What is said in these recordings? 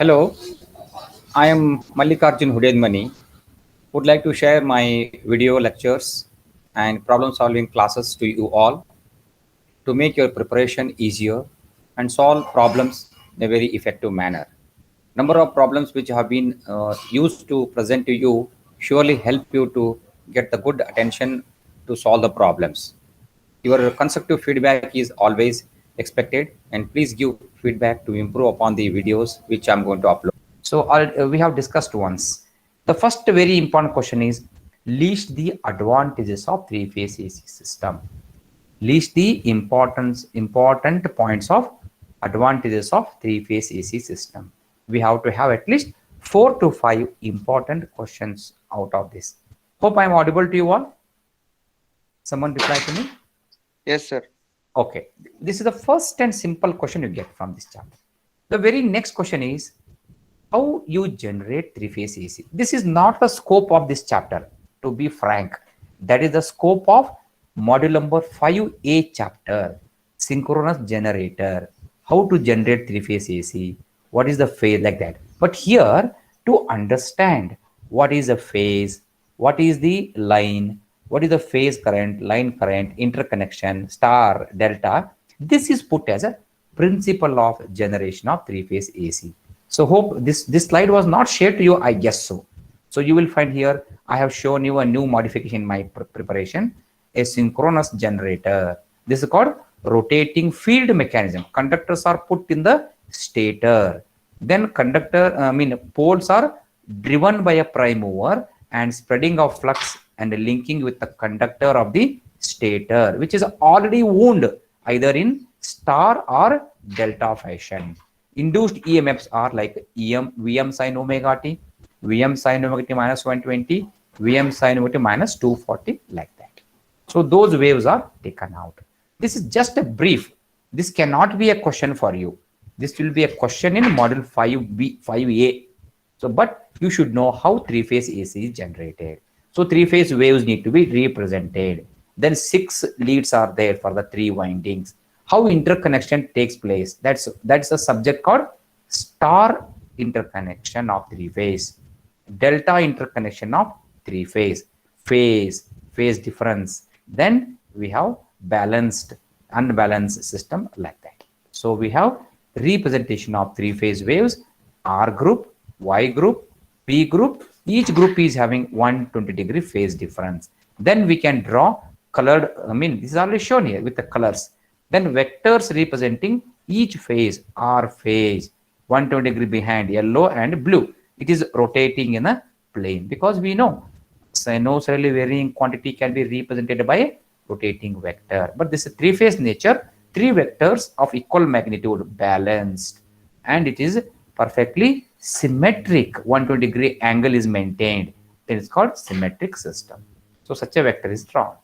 Hello, I am Mallikarjun Hudedmani. Would like to share my video lectures and problem solving classes to you all to make your preparation easier and solve problems in a very effective manner. Number of problems which have been used to present to you surely help you to get the good attention to solve the problems. Your constructive feedback is always expected, and please give feedback to improve upon the videos which I'm going to upload. We have discussed once. The first very important question is list the advantages of three-phase AC system. List the important points of advantages of three-phase AC system. We have to have at least 4 to 5 important questions out of this. Hope I'm audible to you all. Someone reply to me. Yes, sir. Okay, this is the first and simple question you get from this chapter. The very next question is how you generate three-phase AC. This is not the scope of this chapter, to be frank. That is the scope of module number 5A chapter, synchronous generator, how to generate three-phase AC, what is the phase, like that. But here, to understand what is a phase, what is the line, what is the phase current, line current, interconnection, star, delta, this is put as a principle of generation of three-phase AC. So hope this slide was not shared to you, I guess so. So you will find here, I have shown you a new modification in my preparation, a synchronous generator. This is called rotating field mechanism. Conductors are put in the stator. Then poles are driven by a prime mover and spreading of flux and linking with the conductor of the stator, which is already wound either in star or delta fashion. Induced EMFs are like Vm sin omega t, Vm sin omega t minus 120, Vm sin omega t minus 240, like that. So those waves are taken out. This is just a brief. This cannot be a question for you. This will be a question in module 5B, 5A. So, but you should know how three-phase AC is generated. So three-phase waves need to be represented. Then 6 leads are there for the 3 windings. How interconnection takes place. That's a subject called star interconnection of three-phase, delta interconnection of three-phase, phase difference. Then we have balanced, unbalanced system, like that. So we have representation of three-phase waves, R group, Y group, P group. Each group is having 120-degree phase difference. Then we can draw colored, this is already shown here with the colors. Then vectors representing each phase, R phase, 120-degree behind, yellow and blue. It is rotating in a plane, because we know sinusoidally varying quantity can be represented by a rotating vector. But this is three-phase nature, 3 vectors of equal magnitude, balanced, and it is perfectly symmetric. 120-degree angle is maintained. Then it's called symmetric system. So such a vector is drawn.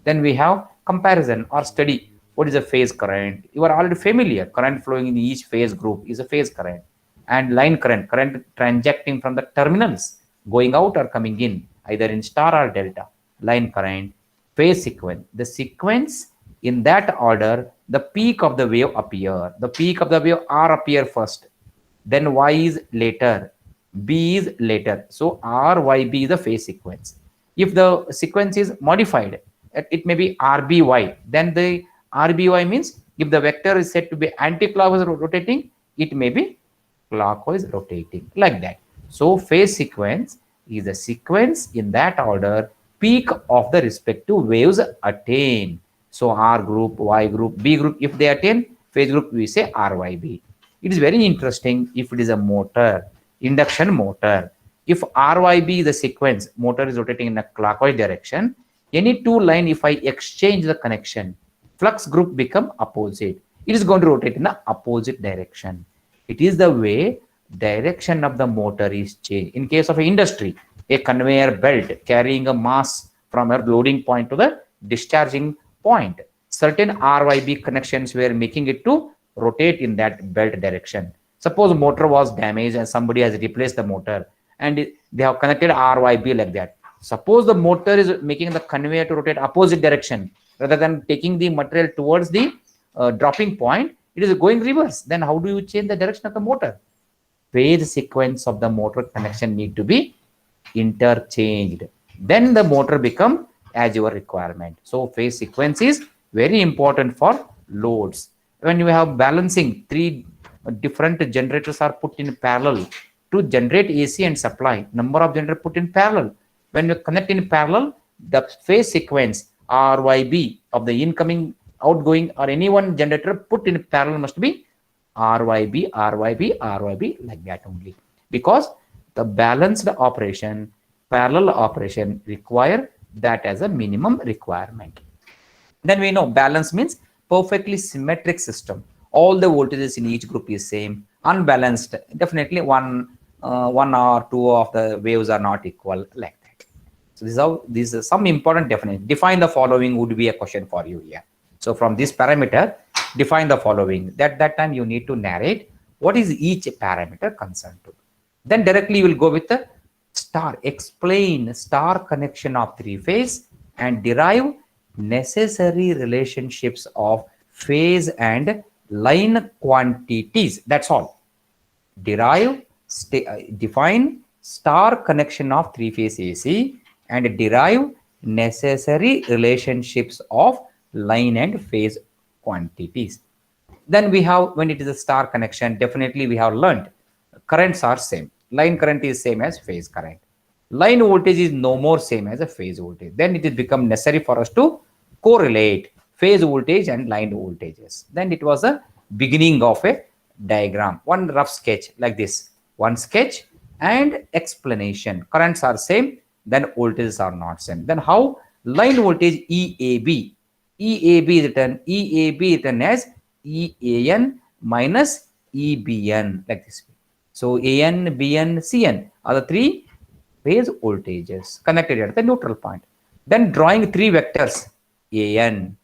Then we have comparison or study. What is a phase current? You are already familiar. Current flowing in each phase group is a phase current. And line current, current transacting from the terminals, going out or coming in, either in star or delta. Line current, phase sequence. The sequence in that order, the peak of the wave appear. The peak of the wave R appear first. Then Y is later. B is later. So R, Y, B is the phase sequence. If the sequence is modified, it may be RBY. Then the RBY means if the vector is said to be anti-clockwise rotating, it may be clockwise rotating, like that. So phase sequence is a sequence in that order peak of the respective waves attain. So R group, Y group, B group, if they attain phase group, we say RYB. It is very interesting if it is a motor, induction motor. If RYB is the sequence, motor is rotating in a clockwise direction, any 2 line, if I exchange the connection, flux group become opposite. It is going to rotate in the opposite direction. It is the way direction of the motor is changed. In case of industry, a conveyor belt carrying a mass from a loading point to the discharging point, certain RYB connections were making it to rotate in that belt direction. Suppose motor was damaged and somebody has replaced the motor and they have connected RYB like that. Suppose the motor is making the conveyor to rotate opposite direction rather than taking the material towards the dropping point, it is going reverse. Then how do you change the direction of the motor? phase sequence of the motor connection need to be interchanged. Then the motor become as your requirement. So phase sequence is very important for loads. When you have balancing, three different generators are put in parallel to generate AC and supply. Number of generators put in parallel. When you connect in parallel, the phase sequence RYB of the incoming, outgoing, or any one generator put in parallel must be RYB, RYB, RYB, like that only. Because the balanced operation, parallel operation require that as a minimum requirement. Then we know balance means perfectly symmetric system. All the voltages in each group is same. Unbalanced, definitely one or two of the waves are not equal, like that. So this is some important definition. Define the following would be a question for you here. So from this parameter, define the following. That time you need to narrate what is each parameter concerned to. Then directly you will go with the star. Explain star connection of three phase and derive necessary relationships of phase and line quantities. That's all. Define star connection of three phase AC and derive necessary relationships of line and phase quantities. Then we have, when it is a star connection, definitely we have learned currents are same. Line current is same as phase current. Line voltage is no more same as a phase voltage. Then it is become necessary for us to correlate phase voltage and line voltages. Then it was a beginning of a diagram, one rough sketch like this, one sketch and explanation. Currents are same, then voltages are not same. Then how line voltage EAB, EAB is written as EAN minus EBN, like this. So AN, BN, CN are the three phase voltages connected at the neutral point. Then drawing three vectors AN,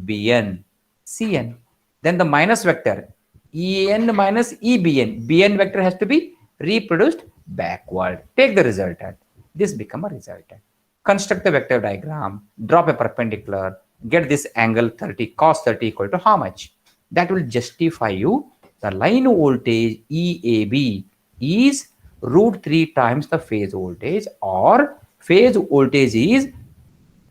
BN, CN. Then the minus vector EN minus EBN. BN vector has to be reproduced backward. Take the resultant. This become a resultant. Construct the vector diagram. Drop a perpendicular. Get this angle 30, cos 30 equal to how much? That will justify you the line voltage EAB is root 3 times the phase voltage, or phase voltage is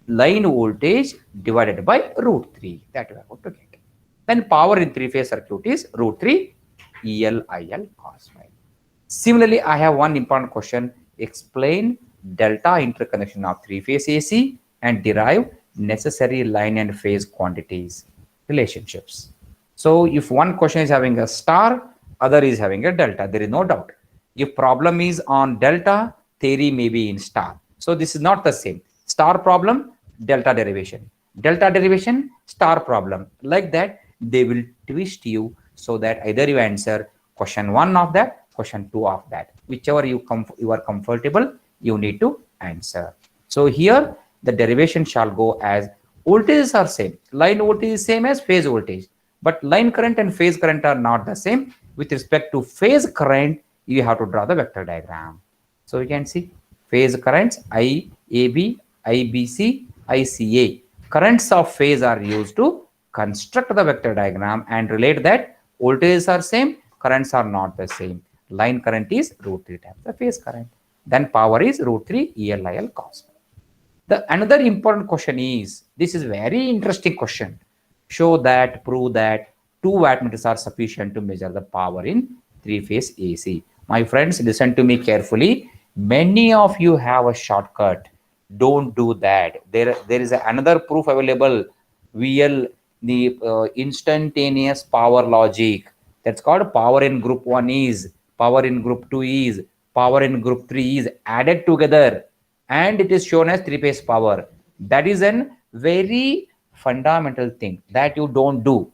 line voltage divided by root 3. That we are going to get. Then power in three-phase circuit is root 3 ELIL cos phi. Similarly, I have one important question. Explain delta interconnection of three-phase AC and derive necessary line and phase quantities relationships. So if one question is having a star, other is having a delta, there is no doubt. If problem is on delta, theory may be in star. So this is not the same. Star problem, delta derivation. Delta derivation, star problem. Like that, they will twist you so that either you answer question 1 of that, question 2 of that. Whichever you are comfortable, you need to answer. So here, the derivation shall go as voltages are same. Line voltage is same as phase voltage. But line current and phase current are not the same. With respect to phase current, you have to draw the vector diagram. So you can see phase currents IAB, IBC, ICA. Currents of phase are used to construct the vector diagram and relate that voltages are same, currents are not the same. Line current is root 3 times the phase current. Then power is root 3 ELIL cos. The another important question is, this is very interesting question. Show that, prove that 2 wattmeters are sufficient to measure the power in three-phase AC. My friends, listen to me carefully. Many of you have a shortcut. Don't do that. There is another proof available. The instantaneous power logic. That's called power in group 1 is, power in group 2 is, power in group 3 is added together. And it is shown as three-phase power. That is a very fundamental thing that you don't do.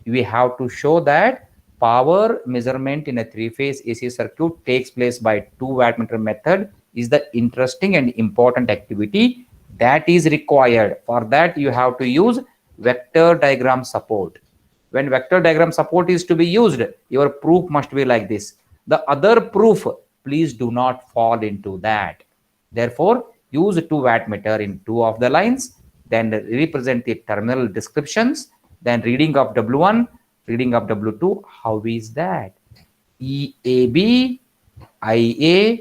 We have to show that power measurement in a three-phase AC circuit takes place by 2 wattmeter method is the interesting and important activity that is required. For that, you have to use vector diagram support. When vector diagram support is to be used, your proof must be like this. The other proof, please do not fall into that. Therefore, use 2 wattmeter in 2 of the lines, then represent the terminal descriptions, then reading of W1, reading of W2. How is that? EAB IA,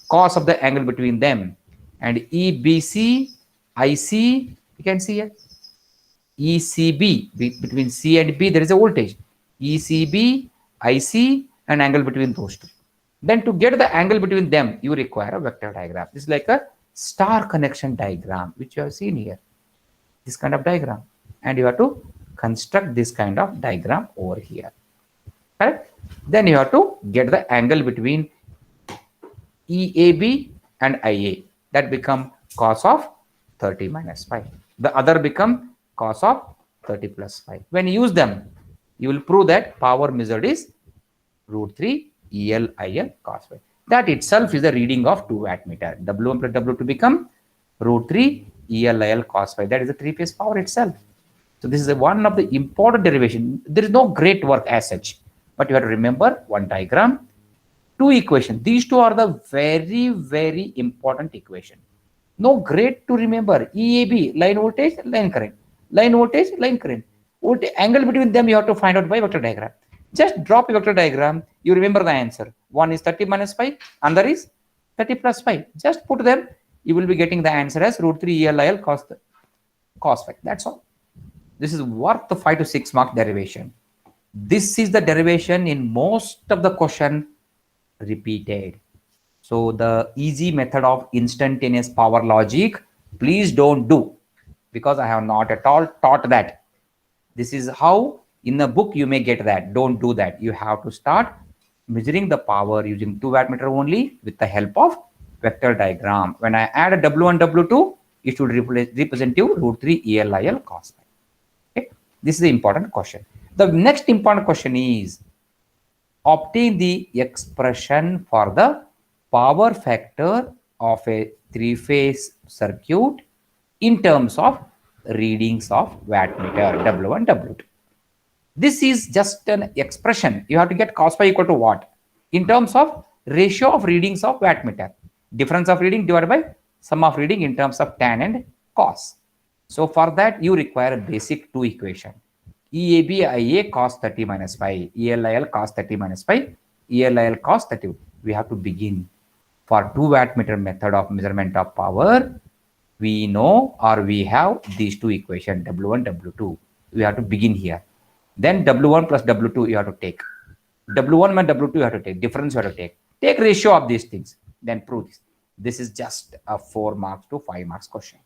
cos of the angle between them, and EBC, IC, you can see here, ECB, between C and B, there is a voltage. ECB, IC, and angle between those two. Then to get the angle between them, you require a vector diagram. This is like a star connection diagram, which you have seen here. This kind of diagram. And you have to construct this kind of diagram over here. Correct? Then you have to get the angle between EAB and IA. That become cos of 30 minus 5. The other become cos of 30 plus 5. When you use them, you will prove that power measured is root 3 ELIL cos 5. That itself is the reading of 2 wattmeter. W1 plus W2 become root 3 ELIL cos 5. That is the three-phase power itself. So this is one of the important derivation. There is no great work as such, but you have to remember one diagram, two equations. These two are the very, very important equation. No great to remember. EAB, line voltage, line current. Line voltage, line current. Angle between them you have to find out by vector diagram. Just drop a vector diagram, you remember the answer. One is 30 minus 5, another is 30 plus 5. Just put them, you will be getting the answer as root 3 ELIL cos 5. That's all. This is worth the 5 to 6 mark derivation. This is the derivation in most of the question repeated. So the easy method of instantaneous power logic, please don't do, because I have not at all taught that. This is how in the book you may get that. Don't do that. You have to start measuring the power using 2 wattmeter only with the help of vector diagram. When I add a W1, W2, it should represent you root 3 ELIL cos 5. Okay? This is the important question. The next important question is obtain the expression for the power factor of a three-phase circuit in terms of readings of wattmeter W1, W2. This is just an expression. You have to get cos phi equal to what? In terms of ratio of readings of wattmeter. Difference of reading divided by sum of reading in terms of tan and cos. So for that, you require a basic 2 equation. EAB IA cos 30 minus 5, ELIL cos 30 minus 5, ELIL cos 30. We have to begin. For 2 wattmeter method of measurement of power, we know or we have these 2 equations, W1, W2. We have to begin here. Then W1 plus W2 you have to take. W1 and W2 you have to take. Difference you have to take. Take ratio of these things. Then prove this. This is just a 4 marks to 5 marks question.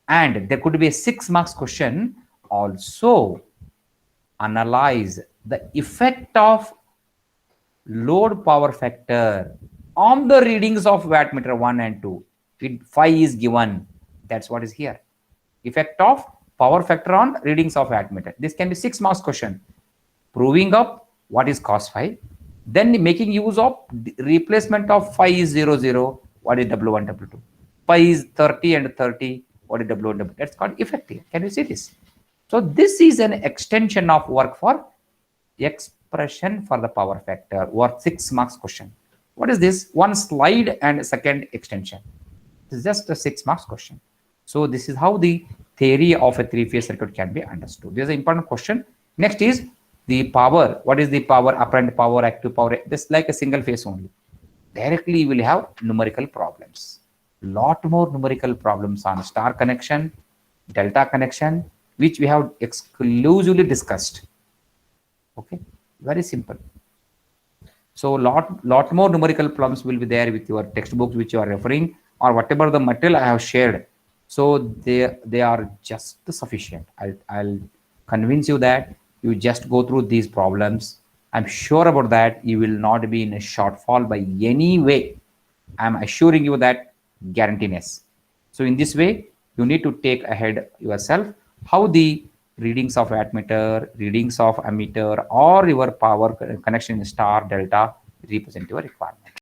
And there could be a 6 marks question also. Analyze the effect of load power factor on the readings of wattmeter 1 and 2. Phi is given. That's what is here. Effect of power factor on readings of wattmeter. This can be 6 marks question. Proving up what is cos phi. Then making use of replacement of phi is 0, 0. What is W1, W2? Phi is 30 and 30. What is W1, W2? That's called effective. Can you see this? So this is an extension of work for expression for the power factor, worth 6 marks question. What is this? One slide and second extension. This is just a 6 marks question. So this is how the theory of a 3-phase circuit can be understood. This is an important question. Next is the power. What is the power? Apparent power, active power. This is like a single phase only. Directly you will have numerical problems. Lot more numerical problems on star connection, delta connection, which we have exclusively discussed. Okay, very simple. So lot more numerical problems will be there with your textbooks which you are referring, or whatever the material I have shared. So they are just sufficient. I'll convince you that you just go through these problems. I'm sure about that you will not be in a shortfall by any way. I'm assuring you that guaranteeness. So in this way, you need to take ahead yourself how the readings of wattmeter, readings of ammeter, or your power connection in star, delta represent your requirement.